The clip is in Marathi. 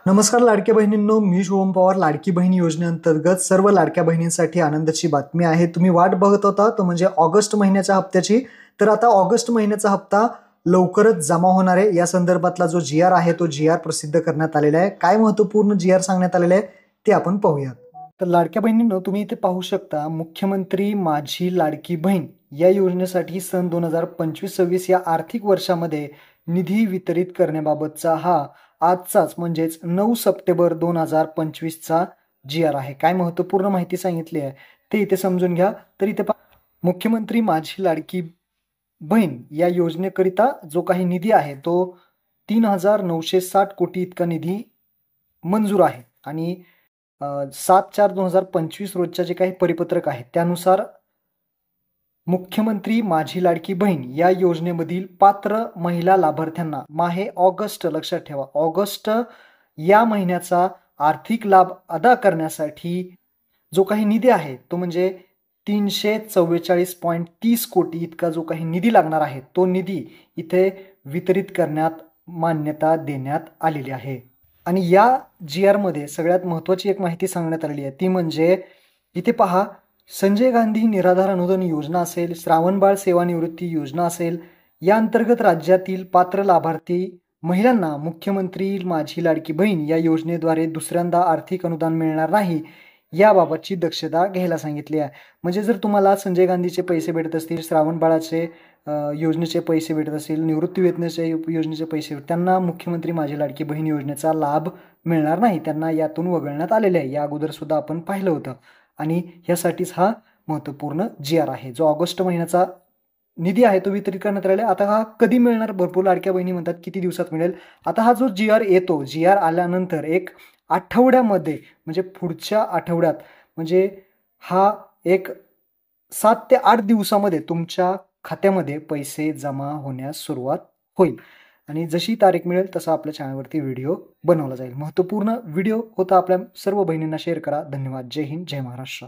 नमस्कार लाडक्या बहिणींनो, मी शुभम पवार. लाडकी बहीण योजनेअंतर्गत सर्व लाडक्या बहिणींसाठी आनंदाची बातमी आहे. तुम्ही वाट बघत होता तो म्हणजे ऑगस्ट महिन्याच्या हप्त्याची. तर आता ऑगस्ट महिन्याचा हप्ता लवकरच जमा होणार आहे. या संदर्भातला जो जी-आर आहे तो जी-आर प्रसिद्ध करण्यात आलेला आहे. काय महत्त्वपूर्ण जी-आर सांगण्यात आलेले आहे ते आपण पाहूयात. तर लाडक्या बहिणींनो, तुम्ही इथे पाहू शकता, मुख्यमंत्री माझी लाडकी बहीण या योजनेसाठी सन 2025-26 या आर्थिक वर्षामध्ये निधी वितरित करण्याबाबतचा हा आजचाच म्हणजेच 9 सप्टेंबर 2025चा जी-आर आहे. काय महत्त्वपूर्ण माहिती सांगितली आहे ते इथे समजून घ्या. तर इथे मुख्यमंत्री माझी लाडकी बहीण या योजनेकरिता जो काही निधी आहे तो 3,960 कोटी इतका निधी मंजूर आहे आणि 7/4/2025 रोजच्या जे काही परिपत्रक आहे त्यानुसार मुख्यमंत्री माझी लाडकी बहीण या योजनेमधील पात्र महिला लाभार्थ्यांना माहे ऑगस्ट, लक्षात ठेवा, ऑगस्ट या महिन्याचा आर्थिक लाभ अदा करण्यासाठी जो काही निधी आहे तो म्हणजे 344.30 कोटी इतका जो काही निधी लागणार आहे तो निधी इथे वितरित करण्यात मान्यता देण्यात आलेली आहे. आणि या जी-आरमध्ये सगळ्यात महत्त्वाची एक माहिती सांगण्यात आलेली आहे ती म्हणजे इथे पहा, संजय गांधी निराधार अनुदान योजना असेल, श्रावणबाळ सेवानिवृत्ती योजना असेल, या अंतर्गत राज्यातील पात्र लाभार्थी महिलांना मुख्यमंत्री माझी लाडकी बहीण या योजनेद्वारे दुसऱ्यांदा आर्थिक अनुदान मिळणार नाही याबाबतची दक्षता घ्यायला सांगितली आहे. म्हणजे जर तुम्हाला संजय गांधीचे पैसे भेटत असतील, श्रावणबाळाचे योजनेचे पैसे भेटत असतील, निवृत्ती वेतनाचे योजनेचे पैसे त्यांना मुख्यमंत्री माझी लाडकी बहीण योजनेचा लाभ मिळणार नाही, त्यांना यातून वगळण्यात आलेले आहे. या अगोदर सुद्धा आपण पाहिलं होतं आणि यासाठीच हा महत्त्वपूर्ण जी-आर आहे. जो ऑगस्ट महिन्याचा निधी आहे तो वितरित करण्यात आलेला आहे. आता हा कधी मिळणार, भरपूर लाडक्या बहिणी म्हणतात किती दिवसात मिळेल. आता हा जो जी-आर येतो, जी-आर आल्यानंतर एक आठवड्यामध्ये म्हणजे पुढच्या आठवड्यात म्हणजे हा एक 7 ते 8 दिवसामध्ये तुमच्या खात्यामध्ये पैसे जमा होण्यास सुरुवात होईल आणि जशी तारीख मिळेल तसा आपल्या चॅनलवरती व्हिडिओ बनवला जाईल. महत्त्वपूर्ण व्हिडिओ होता. आपल्या सर्व बहिणींना शेअर करा. धन्यवाद. जय हिंद, जय महाराष्ट्र.